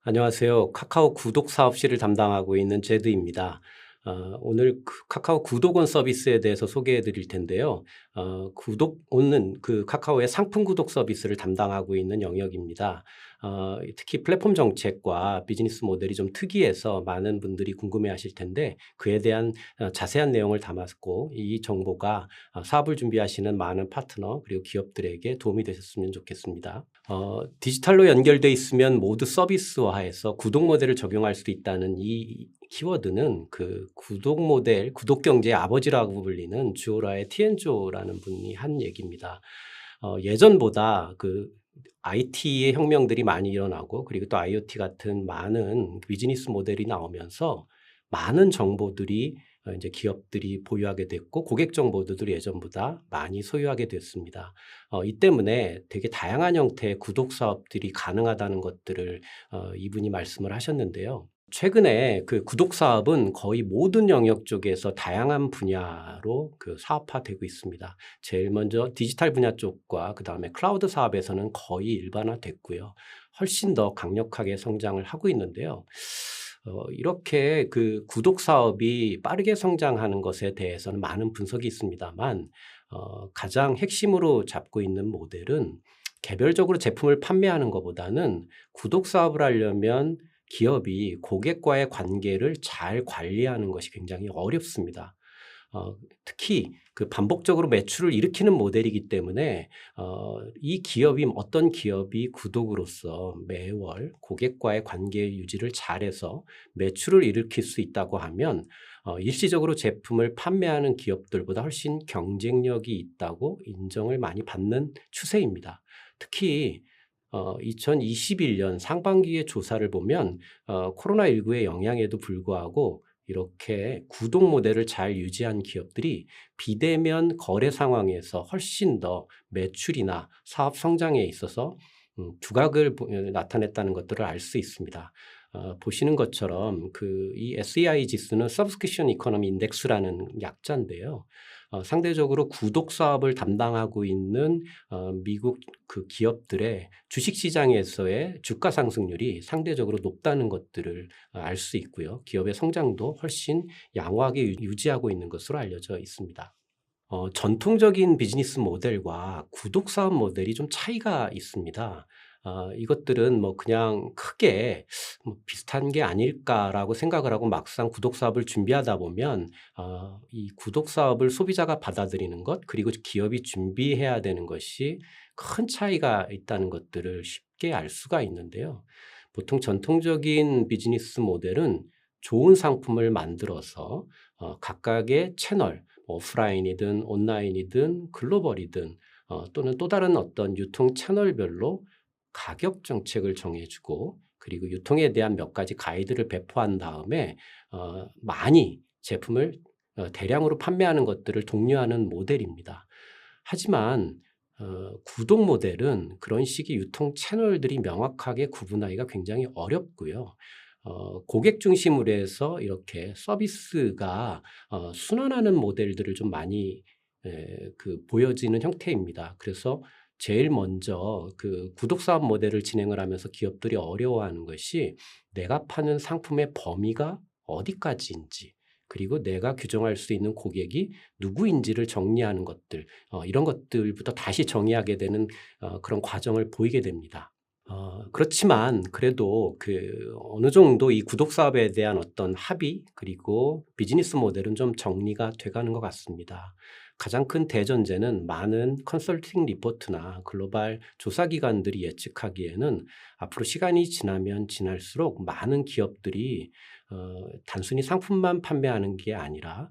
안녕하세요. 카카오 구독 사업실을 담당하고 있는 제드입니다. 오늘 카카오 구독원 서비스에 대해서 소개해 드릴 텐데요. 구독원은 카카오의 상품 구독 서비스를 담당하고 있는 영역입니다. 특히 플랫폼 정책과 비즈니스 모델이 좀 특이해서 많은 분들이 궁금해 하실 텐데 그에 대한 자세한 내용을 담았고 이 정보가 사업을 준비하시는 많은 파트너 그리고 기업들에게 도움이 되셨으면 좋겠습니다. 디지털로 연결돼 있으면 모두 서비스화해서 구독 모델을 적용할 수 있다는 이 키워드는 그 구독 모델, 구독 경제의 아버지라고 불리는 주오라의 티엔조라는 분이 한 얘기입니다. 예전보다 IT의 혁명들이 많이 일어나고 그리고 또 IoT 같은 많은 비즈니스 모델이 나오면서 많은 정보들이 이제 기업들이 보유하게 됐고 고객 정보들도 예전보다 많이 소유하게 됐습니다. 이 때문에 되게 다양한 형태의 구독 사업들이 가능하다는 것들을 이분이 말씀을 하셨는데요. 최근에 그 구독 사업은 거의 모든 영역 쪽에서 다양한 분야로 사업화되고 있습니다. 제일 먼저 디지털 분야 쪽과 그다음에 클라우드 사업에서는 거의 일반화됐고요. 훨씬 더 강력하게 성장을 하고 있는데요. 이렇게 그 구독 사업이 빠르게 성장하는 것에 대해서는 많은 분석이 있습니다만 가장 핵심으로 잡고 있는 모델은 개별적으로 제품을 판매하는 것보다는 구독 사업을 하려면 기업이 고객과의 관계를 잘 관리하는 것이 굉장히 어렵습니다. 특히 그 반복적으로 매출을 일으키는 모델이기 때문에 이 기업이 어떤 기업이 구독으로서 매월 고객과의 관계 유지를 잘해서 매출을 일으킬 수 있다고 하면 일시적으로 제품을 판매하는 기업들보다 훨씬 경쟁력이 있다고 인정을 많이 받는 추세입니다. 특히 2021년 상반기의 조사를 보면 코로나19의 영향에도 불구하고 이렇게 구독 모델을 잘 유지한 기업들이 비대면 거래 상황에서 훨씬 더 매출이나 사업 성장에 있어서 두각을 나타냈다는 것들을 알 수 있습니다. 보시는 것처럼 이 SEI 지수는 Subscription Economy Index라는 약자인데요. 상대적으로 구독 사업을 담당하고 있는 미국 그 기업들의 주식 시장에서의 주가 상승률이 상대적으로 높다는 것들을 알 수 있고요. 기업의 성장도 훨씬 양호하게 유지하고 있는 것으로 알려져 있습니다. 전통적인 비즈니스 모델과 구독 사업 모델이 좀 차이가 있습니다. 이것들은 뭐 그냥 크게 뭐 '비슷한 게 아닐까.'라고 생각을 하고 막상 구독 사업을 준비하다 보면 이 구독 사업을 소비자가 받아들이는 것 그리고 기업이 준비해야 되는 것이 큰 차이가 있다는 것들을 쉽게 알 수가 있는데요. 보통 전통적인 비즈니스 모델은 좋은 상품을 만들어서 각각의 채널 오프라인이든 온라인이든 글로벌이든 또는 또 다른 어떤 유통 채널별로 가격 정책을 정해 주고 그리고 유통에 대한 몇 가지 가이드를 배포한 다음에 많이 제품을 대량으로 판매하는 것들을 독려하는 모델입니다. 하지만 구독 모델은 그런 식의 유통 채널들이 명확하게 구분하기가 굉장히 어렵고요. 고객 중심으로 해서 이렇게 서비스가 순환하는 모델들을 좀 많이 보여지는 형태입니다. 그래서 제일 먼저 그 구독 사업 모델을 진행을 하면서 기업들이 어려워하는 것이 내가 파는 상품의 범위가 어디까지인지 그리고 내가 규정할 수 있는 고객이 누구인지를 정리하는 것들 이런 것들부터 다시 정의하게 되는 그런 과정을 보이게 됩니다. 그렇지만 그래도 어느 정도 이 구독 사업에 대한 어떤 합의 그리고 비즈니스 모델은 좀 정리가 돼 가는 것 같습니다. 가장 큰 대전제는 많은 컨설팅 리포트나 글로벌 조사 기관들이 예측하기에는 앞으로 시간이 지나면 지날수록 많은 기업들이 단순히 상품만 판매하는 게 아니라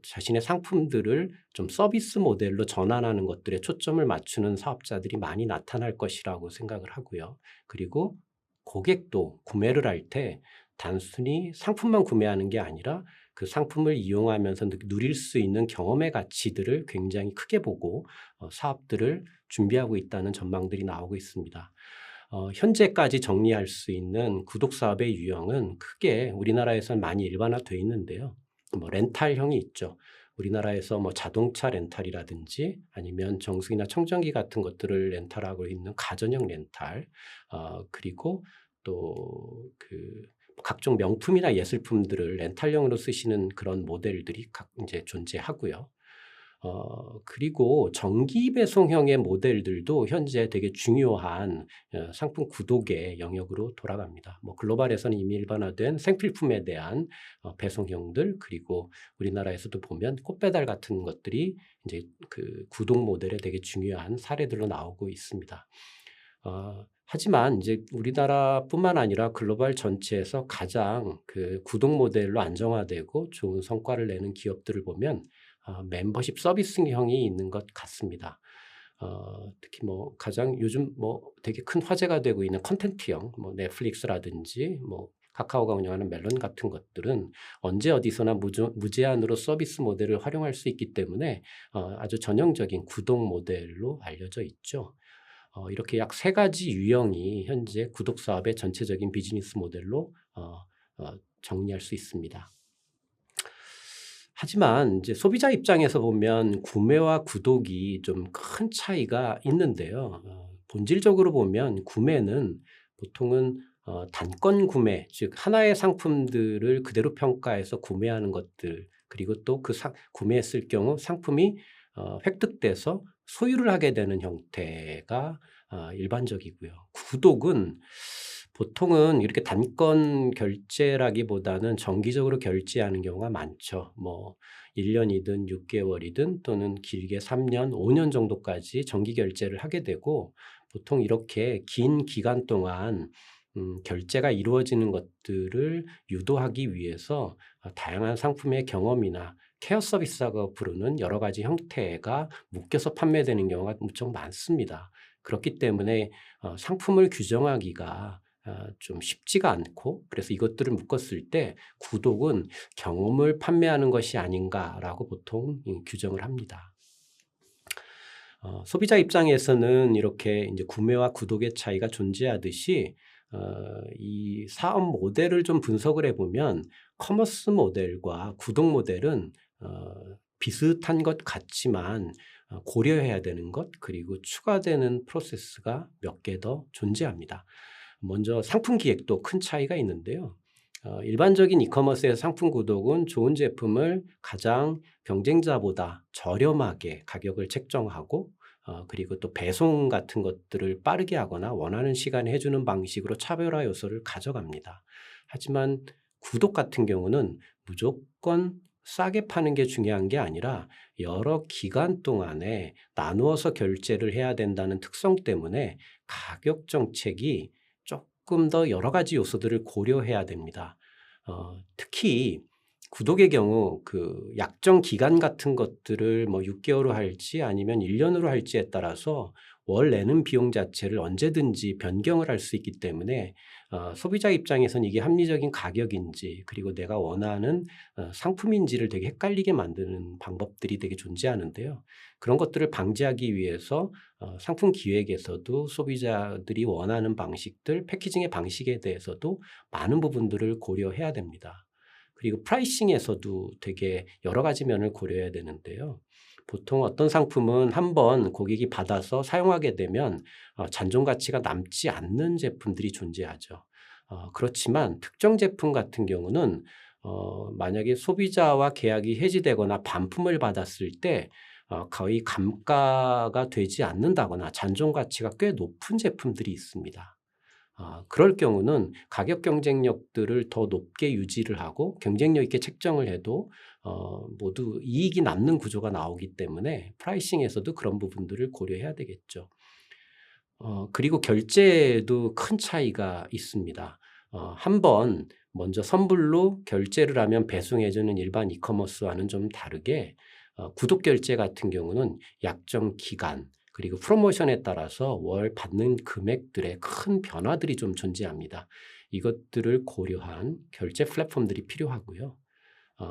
자신의 상품들을 좀 서비스 모델로 전환하는 것들에 초점을 맞추는 사업자들이 많이 나타날 것이라고 생각을 하고요. 그리고 고객도 구매를 할 때 단순히 상품만 구매하는 게 아니라 그 상품을 이용하면서 누릴 수 있는 경험의 가치들을 굉장히 크게 보고 사업들을 준비하고 있다는 전망들이 나오고 있습니다. 현재까지 정리할 수 있는 구독 사업의 유형은 크게 우리나라에서는 많이 일반화되어 있는데요. 뭐 렌탈형이 있죠. 우리나라에서 뭐 자동차 렌탈이라든지 아니면 정수기나 청정기 같은 것들을 렌탈하고 있는 가전형 렌탈, 그리고 또 각종 명품이나 예술품들을 렌탈용으로 쓰시는 그런 모델들이 이제 존재하고요. 그리고 정기 배송형의 모델들도 현재 되게 중요한 상품 구독의 영역으로 돌아갑니다. 뭐 글로벌에서는 이미 일반화된 생필품에 대한 배송형들, 그리고 우리나라에서도 보면 꽃배달 같은 것들이 이제 구독 모델에 되게 중요한 사례들로 나오고 있습니다. 하지만 이제 우리나라뿐만 아니라 글로벌 전체에서 가장 구독 모델로 안정화되고 좋은 성과를 내는 기업들을 보면 멤버십 서비스형이 있는 것 같습니다. 특히 뭐 가장 요즘 뭐 되게 큰 화제가 되고 있는 콘텐츠형, 뭐 넷플릭스라든지 뭐 카카오가 운영하는 멜론 같은 것들은 언제 어디서나 무제한으로 서비스 모델을 활용할 수 있기 때문에 아주 전형적인 구독 모델로 알려져 있죠. 이렇게 약 3가지 유형이 현재 구독 사업의 전체적인 비즈니스 모델로 정리할 수 있습니다. 하지만 이제 소비자 입장에서 보면 구매와 구독이 좀 큰 차이가 있는데요. 본질적으로 보면 구매는 보통은 단건 구매, 즉 하나의 상품들을 그대로 평가해서 구매하는 것들, 그리고 또 구매했을 경우 상품이 획득돼서 소유를 하게 되는 형태가 일반적이고요. 구독은 보통은 이렇게 단건 결제라기보다는 정기적으로 결제하는 경우가 많죠. 뭐 1년이든 6개월이든 또는 길게 3년, 5년 정도까지 정기 결제를 하게 되고, 보통 이렇게 긴 기간 동안 결제가 이루어지는 것들을 유도하기 위해서 다양한 상품의 경험이나 케어 서비스라고 부르는 여러 가지 형태가 묶여서 판매되는 경우가 무척 많습니다. 그렇기 때문에 상품을 규정하기가 좀 쉽지가 않고, 그래서 이것들을 묶었을 때 구독은 경험을 판매하는 것이 아닌가라고 보통 규정을 합니다. 소비자 입장에서는 이렇게 이제 구매와 구독의 차이가 존재하듯이 이 사업 모델을 좀 분석을 해보면 커머스 모델과 구독 모델은 비슷한 것 같지만 고려해야 되는 것, 그리고 추가되는 프로세스가 몇 개 더 존재합니다. 먼저 상품 기획도 큰 차이가 있는데요. 일반적인 이커머스의 상품 구독은 좋은 제품을 가장 경쟁자보다 저렴하게 가격을 책정하고, 그리고 또 배송 같은 것들을 빠르게 하거나 원하는 시간에 해주는 방식으로 차별화 요소를 가져갑니다. 하지만 구독 같은 경우는 무조건 싸게 파는 게 중요한 게 아니라 여러 기간 동안에 나누어서 결제를 해야 된다는 특성 때문에 가격 정책이 조금 더 여러 가지 요소들을 고려해야 됩니다. 특히 구독의 경우 약정 기간 같은 것들을 뭐 6개월로 할지 아니면 1년으로 할지에 따라서 월 내는 비용 자체를 언제든지 변경을 할 수 있기 때문에 소비자 입장에서는 이게 합리적인 가격인지, 그리고 내가 원하는 상품인지를 되게 헷갈리게 만드는 방법들이 되게 존재하는데요. 그런 것들을 방지하기 위해서 상품 기획에서도 소비자들이 원하는 방식들, 패키징의 방식에 대해서도 많은 부분들을 고려해야 됩니다. 그리고 프라이싱에서도 되게 여러 가지 면을 고려해야 되는데요. 보통 어떤 상품은 한번 고객이 받아서 사용하게 되면 잔존 가치가 남지 않는 제품들이 존재하죠. 그렇지만 특정 제품 같은 경우는 만약에 소비자와 계약이 해지되거나 반품을 받았을 때 거의 감가가 되지 않는다거나 잔존 가치가 꽤 높은 제품들이 있습니다. 그럴 경우는 가격 경쟁력들을 더 높게 유지를 하고 경쟁력 있게 책정을 해도 모두 이익이 남는 구조가 나오기 때문에 프라이싱에서도 그런 부분들을 고려해야 되겠죠. 그리고 결제에도 큰 차이가 있습니다. 한번 먼저 선불로 결제를 하면 배송해주는 일반 이커머스와는 좀 다르게 구독 결제 같은 경우는 약정 기간, 그리고 프로모션에 따라서 월 받는 금액들의 큰 변화들이 좀 존재합니다. 이것들을 고려한 결제 플랫폼들이 필요하고요.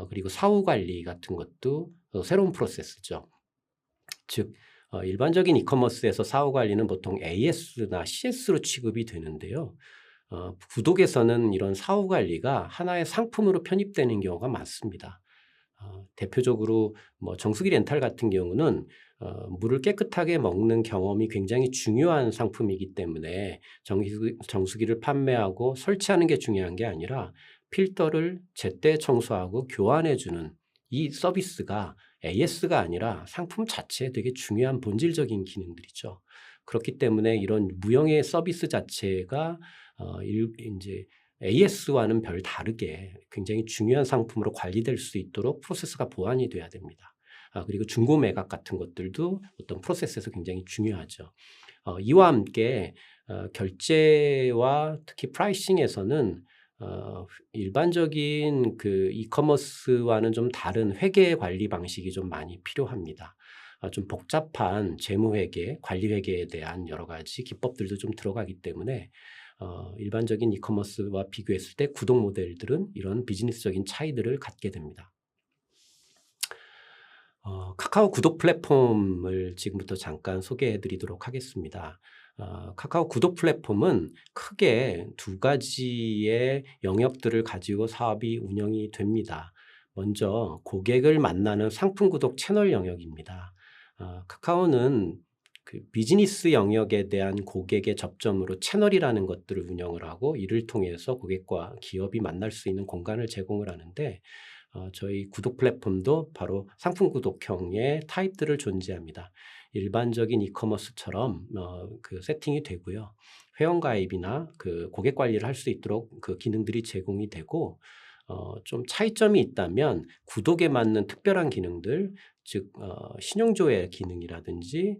그리고 사후 관리 같은 것도 새로운 프로세스죠. 즉 일반적인 이커머스에서 사후 관리는 보통 AS나 CS로 취급이 되는데요. 구독에서는 이런 사후 관리가 하나의 상품으로 편입되는 경우가 많습니다. 대표적으로 뭐 정수기 렌탈 같은 경우는 물을 깨끗하게 먹는 경험이 굉장히 중요한 상품이기 때문에 정수기를 판매하고 설치하는 게 중요한 게 아니라 필터를 제때 청소하고 교환해 주는 이 서비스가 AS가 아니라 상품 자체에 되게 중요한 본질적인 기능들이죠. 그렇기 때문에 이런 무형의 서비스 자체가 이제 AS와는 별 다르게 굉장히 중요한 상품으로 관리될 수 있도록 프로세스가 보완이 돼야 됩니다. 그리고 중고 매각 같은 것들도 어떤 프로세스에서 굉장히 중요하죠. 이와 함께 결제와 특히 프라이싱에서는 일반적인 그 이커머스와는 좀 다른 회계 관리 방식이 좀 많이 필요합니다. 좀 복잡한 재무회계, 관리회계에 대한 여러 가지 기법들도 좀 들어가기 때문에 일반적인 이커머스와 비교했을 때 구독 모델들은 이런 비즈니스적인 차이들을 갖게 됩니다. 카카오 구독 플랫폼을 지금부터 잠깐 소개해 드리도록 하겠습니다. 카카오 구독 플랫폼은 크게 두 가지의 영역들을 가지고 사업이 운영이 됩니다. 먼저 고객을 만나는 상품 구독 채널 영역입니다. 카카오는 그 비즈니스 영역에 대한 고객의 접점으로 채널이라는 것들을 운영을 하고 이를 통해서 고객과 기업이 만날 수 있는 공간을 제공을 하는데 저희 구독 플랫폼도 바로 상품 구독형의 타입들을 존재합니다. 일반적인 이커머스처럼 그 세팅이 되고요. 회원가입이나 그 고객 관리를 할 수 있도록 그 기능들이 제공이 되고 좀 차이점이 있다면 구독에 맞는 특별한 기능들, 즉 신용조회 기능이라든지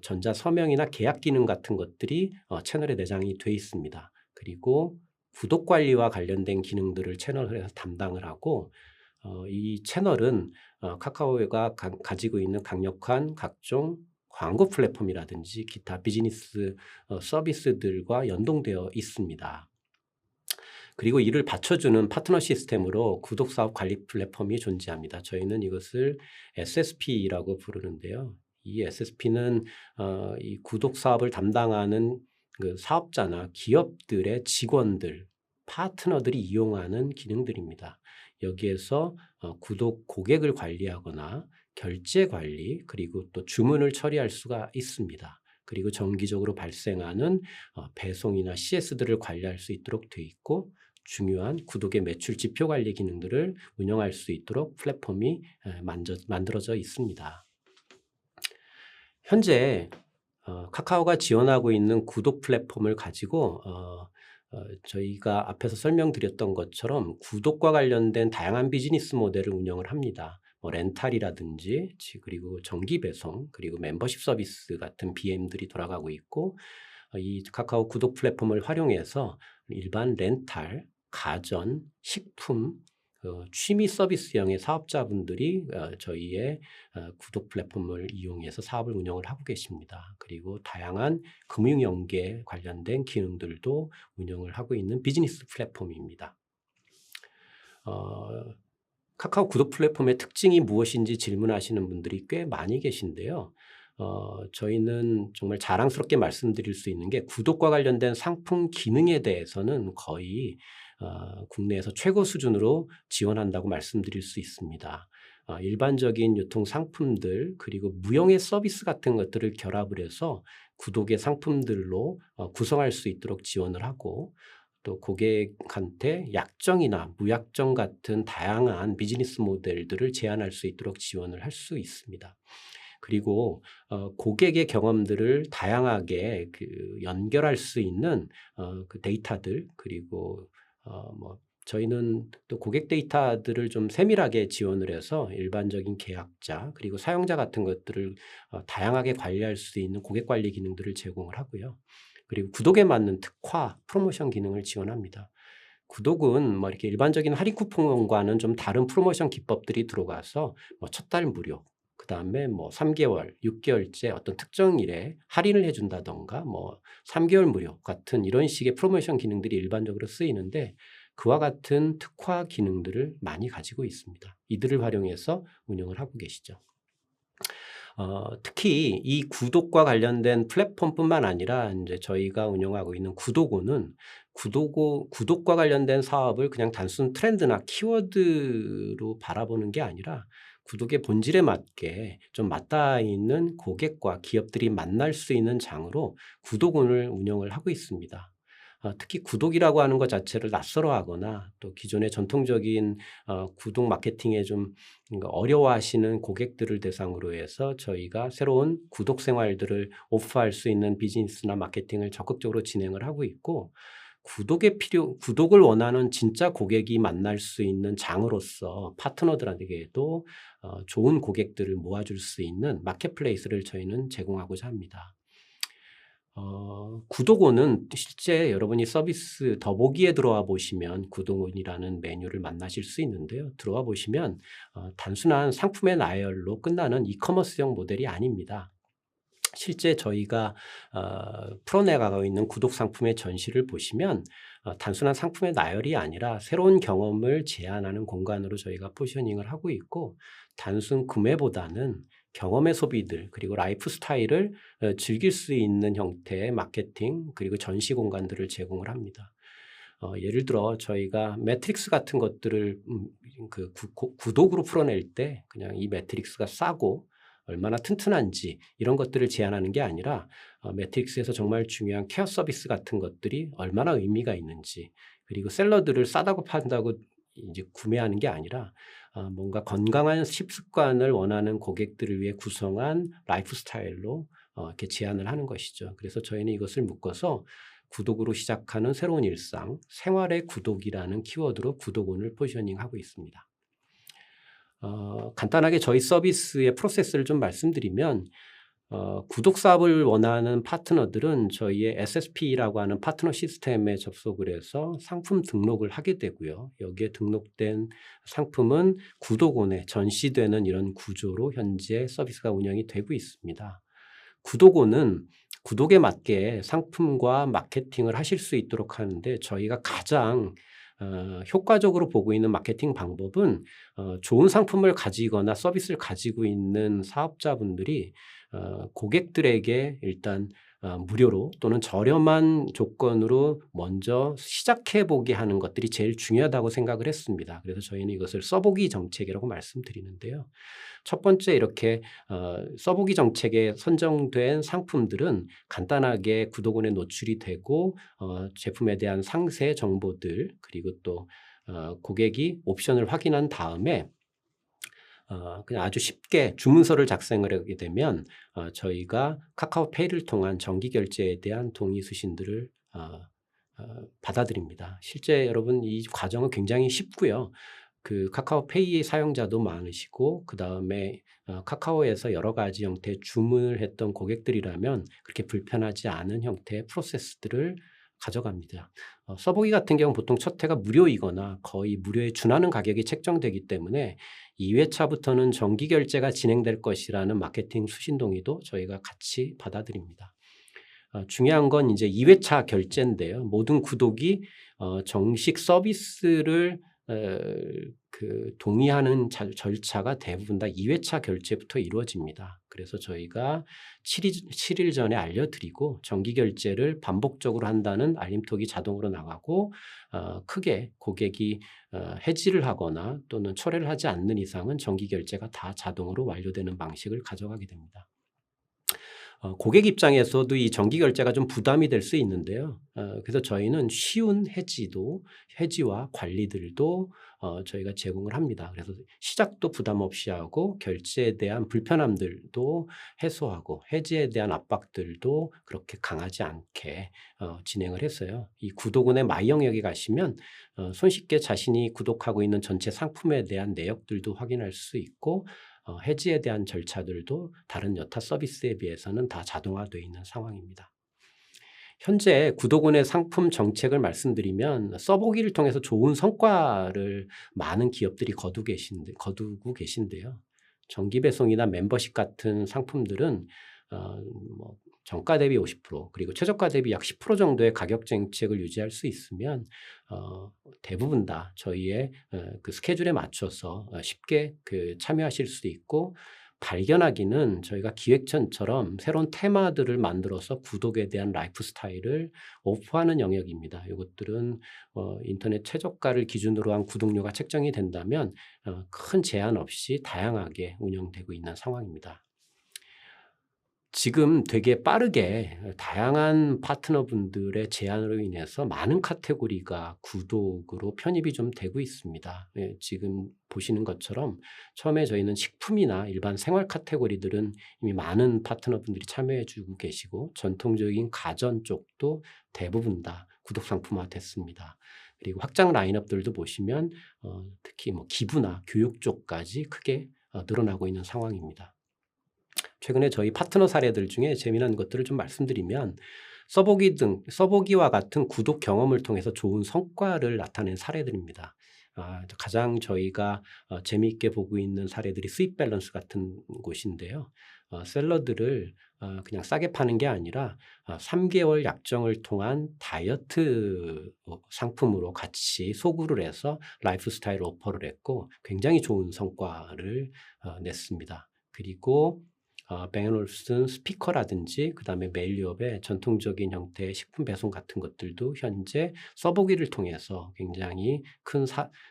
전자서명이나 계약 기능 같은 것들이 채널에 내장이 돼 있습니다. 그리고 구독 관리와 관련된 기능들을 채널에서 담당을 하고 이 채널은 카카오가 가지고 있는 강력한 각종 광고 플랫폼이라든지 기타 비즈니스 서비스들과 연동되어 있습니다. 그리고 이를 받쳐주는 파트너 시스템으로 구독사업 관리 플랫폼이 존재합니다. 저희는 이것을 SSP라고 부르는데요. 이 SSP는 이 구독사업을 담당하는 그 사업자나 기업들의 직원들, 파트너들이 이용하는 기능들입니다. 여기에서 구독 고객을 관리하거나 결제 관리 그리고 또 주문을 처리할 수가 있습니다. 그리고 정기적으로 발생하는 배송이나 CS들을 관리할 수 있도록 되어 있고 중요한 구독의 매출 지표 관리 기능들을 운영할 수 있도록 플랫폼이 만들어져 있습니다. 현재 카카오가 지원하고 있는 구독 플랫폼을 가지고 저희가 앞에서 설명드렸던 것처럼 구독과 관련된 다양한 비즈니스 모델을 운영을 합니다. 렌탈이라든지 그리고 정기 배송 그리고 멤버십 서비스 같은 BM들이 돌아가고 있고 이 카카오 구독 플랫폼을 활용해서 일반 렌탈, 가전, 식품, 취미 서비스형의 사업자분들이 저희의 구독 플랫폼을 이용해서 사업을 운영을 하고 계십니다. 그리고 다양한 금융연계 관련된 기능들도 운영을 하고 있는 비즈니스 플랫폼입니다. 카카오 구독 플랫폼의 특징이 무엇인지 질문하시는 분들이 꽤 많이 계신데요. 저희는 정말 자랑스럽게 말씀드릴 수 있는 게 구독과 관련된 상품 기능에 대해서는 거의 국내에서 최고 수준으로 지원한다고 말씀드릴 수 있습니다. 일반적인 유통 상품들 그리고 무형의 서비스 같은 것들을 결합을 해서 구독의 상품들로 구성할 수 있도록 지원을 하고 또 고객한테 약정이나 무약정 같은 다양한 비즈니스 모델들을 제안할 수 있도록 지원을 할 수 있습니다. 그리고 고객의 경험들을 다양하게 연결할 수 있는 그 데이터들 그리고 저희는 또 고객 데이터들을 좀 세밀하게 지원을 해서 일반적인 계약자 그리고 사용자 같은 것들을 다양하게 관리할 수 있는 고객 관리 기능들을 제공을 하고요. 그리고 구독에 맞는 특화 프로모션 기능을 지원합니다. 구독은 이렇게 일반적인 할인 쿠폰과는 좀 다른 프로모션 기법들이 들어가서 첫 달 무료, 그 다음에 3개월, 6개월째 어떤 특정 일에 할인을 해준다던가 3개월 무료 같은 이런 식의 프로모션 기능들이 일반적으로 쓰이는데 그와 같은 특화 기능들을 많이 가지고 있습니다. 이들을 활용해서 운영을 하고 계시죠. 특히 이 구독과 관련된 플랫폼뿐만 아니라 이제 저희가 운영하고 있는 구독오는 구독과 관련된 사업을 그냥 단순 트렌드나 키워드로 바라보는 게 아니라 구독의 본질에 맞게 좀 맞닿아 있는 고객과 기업들이 만날 수 있는 장으로 구독원을 운영을 하고 있습니다. 특히 구독이라고 하는 것 자체를 낯설어하거나 또 기존의 전통적인 구독 마케팅에 좀 어려워하시는 고객들을 대상으로 해서 저희가 새로운 구독 생활들을 오프할 수 있는 비즈니스나 마케팅을 적극적으로 진행을 하고 있고, 구독을 원하는 진짜 고객이 만날 수 있는 장으로서 파트너들에게도 좋은 고객들을 모아줄 수 있는 마켓플레이스를 저희는 제공하고자 합니다. 구독원은 실제 여러분이 서비스 더보기에 들어와 보시면 구독원이라는 메뉴를 만나실 수 있는데요. 들어와 보시면 단순한 상품의 나열로 끝나는 이커머스형 모델이 아닙니다. 실제 저희가 풀어내가고 있는 구독 상품의 전시를 보시면 단순한 상품의 나열이 아니라 새로운 경험을 제안하는 공간으로 저희가 포지셔닝을 하고 있고, 단순 구매보다는 경험의 소비들 그리고 라이프 스타일을 즐길 수 있는 형태의 마케팅 그리고 전시 공간들을 제공을 합니다. 예를 들어 저희가 매트릭스 같은 것들을 구독으로 풀어낼 때 그냥 이 매트릭스가 싸고 얼마나 튼튼한지 이런 것들을 제안하는 게 아니라 매트릭스에서 정말 중요한 케어 서비스 같은 것들이 얼마나 의미가 있는지, 그리고 샐러드를 싸다고 판다고 이제 구매하는 게 아니라 뭔가 건강한 식습관을 원하는 고객들을 위해 구성한 라이프 스타일로 이렇게 제안을 하는 것이죠. 그래서 저희는 이것을 묶어서 구독으로 시작하는 새로운 일상, 생활의 구독이라는 키워드로 구독원을 포지셔닝하고 있습니다. 간단하게 저희 서비스의 프로세스를 좀 말씀드리면, 구독 사업을 원하는 파트너들은 저희의 SSP라고 하는 파트너 시스템에 접속을 해서 상품 등록을 하게 되고요. 여기에 등록된 상품은 구독원에 전시되는 이런 구조로 현재 서비스가 운영이 되고 있습니다. 구독원은 구독에 맞게 상품과 마케팅을 하실 수 있도록 하는데, 저희가 가장 효과적으로 보고 있는 마케팅 방법은 좋은 상품을 가지거나 서비스를 가지고 있는 사업자분들이 고객들에게 일단 무료로 또는 저렴한 조건으로 먼저 시작해 보게 하는 것들이 제일 중요하다고 생각을 했습니다. 그래서 저희는 이것을 써보기 정책이라고 말씀드리는데요. 첫 번째, 이렇게 써보기 정책에 선정된 상품들은 간단하게 구독원에 노출이 되고 제품에 대한 상세 정보들 그리고 또 고객이 옵션을 확인한 다음에 그냥 아주 쉽게 주문서를 작성을 하게 되면 저희가 카카오페이를 통한 정기 결제에 대한 동의 수신들을 받아들입니다. 실제 여러분 이 과정은 굉장히 쉽고요. 그 카카오페이 사용자도 많으시고, 그 다음에 카카오에서 여러 가지 형태의 주문을 했던 고객들이라면 그렇게 불편하지 않은 형태의 프로세스들을 가져갑니다. 써보기 같은 경우는 보통 첫 회가 무료이거나 거의 무료에 준하는 가격이 책정되기 때문에 2회차부터는 정기 결제가 진행될 것이라는 마케팅 수신 동의도 저희가 같이 받아들입니다. 중요한 건 이제 2회차 결제인데요. 모든 구독이 정식 서비스를 동의하는 절차가 대부분 다 2회차 결제부터 이루어집니다. 그래서 저희가 7일 전에 알려드리고 정기 결제를 반복적으로 한다는 알림톡이 자동으로 나가고, 크게 고객이 해지를 하거나 또는 철회를 하지 않는 이상은 정기 결제가 다 자동으로 완료되는 방식을 가져가게 됩니다. 고객 입장에서도 이 정기 결제가 좀 부담이 될 수 있는데요. 그래서 저희는 쉬운 해지와 관리들도 저희가 제공을 합니다. 그래서 시작도 부담 없이 하고 결제에 대한 불편함들도 해소하고 해지에 대한 압박들도 그렇게 강하지 않게 진행을 했어요. 이 구독원의 마이 영역에 가시면 손쉽게 자신이 구독하고 있는 전체 상품에 대한 내역들도 확인할 수 있고, 해지에 대한 절차들도 다른 여타 서비스에 비해서는 다 자동화되어 있는 상황입니다. 현재 구독원의 상품 정책을 말씀드리면, 써보기를 통해서 좋은 성과를 많은 기업들이 거두고 계신데요. 정기 배송이나 멤버십 같은 상품들은 정가 대비 50% 그리고 최저가 대비 약 10% 정도의 가격 정책을 유지할 수 있으면 대부분 다 저희의 그 스케줄에 맞춰서 쉽게 참여하실 수 있고, 발견하기는 저희가 기획전처럼 새로운 테마들을 만들어서 구독에 대한 라이프 스타일을 오프하는 영역입니다. 이것들은 인터넷 최저가를 기준으로 한 구독료가 책정이 된다면 큰 제한 없이 다양하게 운영되고 있는 상황입니다. 지금 되게 빠르게 다양한 파트너분들의 제안으로 인해서 많은 카테고리가 구독으로 편입이 좀 되고 있습니다. 예, 지금 보시는 것처럼 처음에 저희는 식품이나 일반 생활 카테고리들은 이미 많은 파트너분들이 참여해 주고 계시고, 전통적인 가전 쪽도 대부분 다 구독 상품화 됐습니다. 그리고 확장 라인업들도 보시면 특히 뭐 기부나 교육 쪽까지 크게 늘어나고 있는 상황입니다. 최근에 저희 파트너 사례들 중에 재미난 것들을 좀 말씀드리면, 써보기와 같은 구독 경험을 통해서 좋은 성과를 나타낸 사례들입니다. 가장 저희가 재미있게 보고 있는 사례들이 스윗 밸런스 같은 곳인데요. 샐러드를 그냥 싸게 파는 게 아니라 3개월 약정을 통한 다이어트 상품으로 같이 소구를 해서 라이프 스타일 오퍼를 했고 굉장히 좋은 성과를 냈습니다. 그리고 뱅앤올uf슨 스피커라든지 그다음에 메일유업의 전통적인 형태의 식품 배송 같은 것들도 현재 써보기를 통해서 굉장히 큰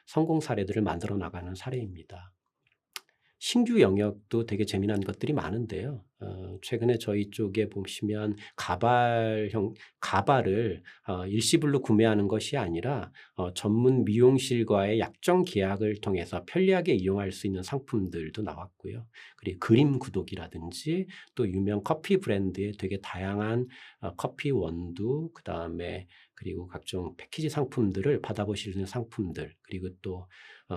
성공 사례들을 만들어 나가는 사례입니다. 신규 영역도 되게 재미난 것들이 많은데요. 최근에 저희 쪽에 보시면 가발을 일시불로 구매하는 것이 아니라 전문 미용실과의 약정 계약을 통해서 편리하게 이용할 수 있는 상품들도 나왔고요. 그리고 그림 구독이라든지 또 유명 커피 브랜드의 되게 다양한 커피 원두, 그다음에 그리고 각종 패키지 상품들을 받아보실 수 있는 상품들, 그리고 또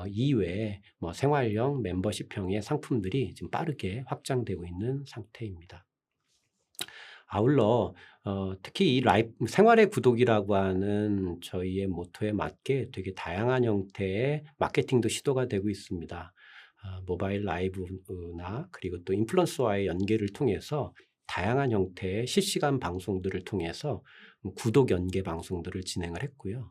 이외에 뭐 생활형, 멤버십형의 상품들이 지금 빠르게 확장되고 있는 상태입니다. 아울러 특히 이 생활의 구독이라고 하는 저희의 모토에 맞게 되게 다양한 형태의 마케팅도 시도가 되고 있습니다. 모바일 라이브나 그리고 또 인플루언서와의 연계를 통해서 다양한 형태의 실시간 방송들을 통해서 구독 연계 방송들을 진행을 했고요.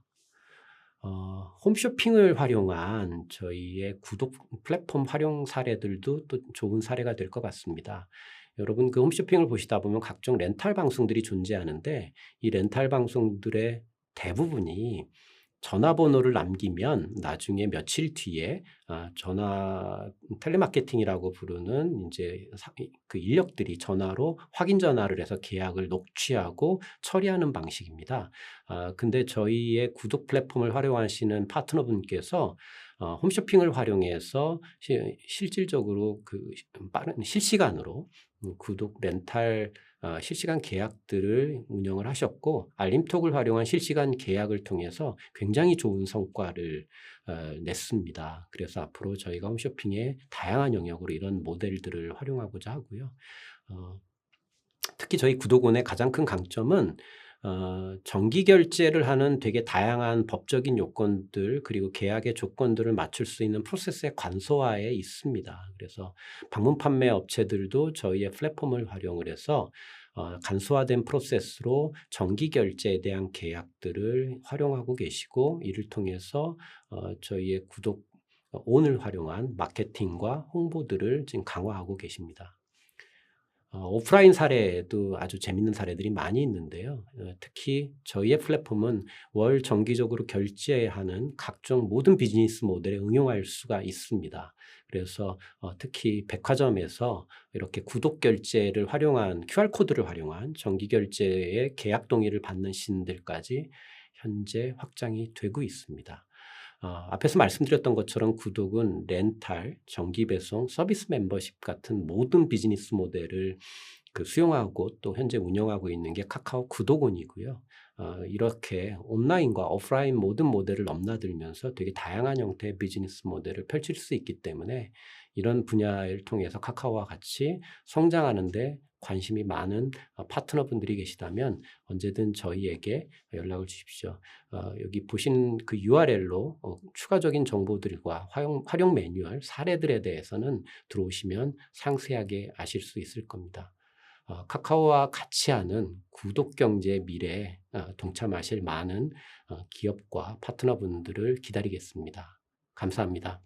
홈쇼핑을 활용한 저희의 구독 플랫폼 활용 사례들도 또 좋은 사례가 될 것 같습니다. 여러분 그 홈쇼핑을 보시다 보면 각종 렌탈 방송들이 존재하는데, 이 렌탈 방송들의 대부분이 전화번호를 남기면 나중에 며칠 뒤에 텔레마케팅이라고 부르는 이제 그 인력들이 전화로 확인 전화를 해서 계약을 녹취하고 처리하는 방식입니다. 근데 저희의 구독 플랫폼을 활용하시는 파트너분께서 홈쇼핑을 활용해서 실질적으로 빠른 실시간으로 구독 렌탈 실시간 계약들을 운영을 하셨고, 알림톡을 활용한 실시간 계약을 통해서 굉장히 좋은 성과를 냈습니다. 그래서 앞으로 저희가 홈쇼핑의 다양한 영역으로 이런 모델들을 활용하고자 하고요. 특히 저희 구독원의 가장 큰 강점은 정기 결제를 하는 되게 다양한 법적인 요건들, 그리고 계약의 조건들을 맞출 수 있는 프로세스의 간소화에 있습니다. 그래서 방문 판매 업체들도 저희의 플랫폼을 활용을 해서 간소화된 프로세스로 정기 결제에 대한 계약들을 활용하고 계시고, 이를 통해서 저희의 구독온을 활용한 마케팅과 홍보들을 지금 강화하고 계십니다. 오프라인 사례도 아주 재밌는 사례들이 많이 있는데요. 특히 저희의 플랫폼은 월 정기적으로 결제하는 각종 모든 비즈니스 모델에 응용할 수가 있습니다. 그래서 특히 백화점에서 이렇게 구독 결제를 활용한 QR코드를 활용한 정기 결제의 계약 동의를 받는 시인들까지 현재 확장이 되고 있습니다. 앞에서 말씀드렸던 것처럼 구독은 렌탈, 정기 배송, 서비스 멤버십 같은 모든 비즈니스 모델을 수용하고 또 현재 운영하고 있는 게 카카오 구독원이고요. 이렇게 온라인과 오프라인 모든 모델을 넘나들면서 되게 다양한 형태의 비즈니스 모델을 펼칠 수 있기 때문에, 이런 분야를 통해서 카카오와 같이 성장하는 데 관심이 많은 파트너분들이 계시다면 언제든 저희에게 연락을 주십시오. 여기 보신 그 URL로 추가적인 정보들과 활용 매뉴얼 사례들에 대해서는 들어오시면 상세하게 아실 수 있을 겁니다. 카카오와 같이 하는 구독 경제의 미래에 동참하실 많은 기업과 파트너분들을 기다리겠습니다. 감사합니다.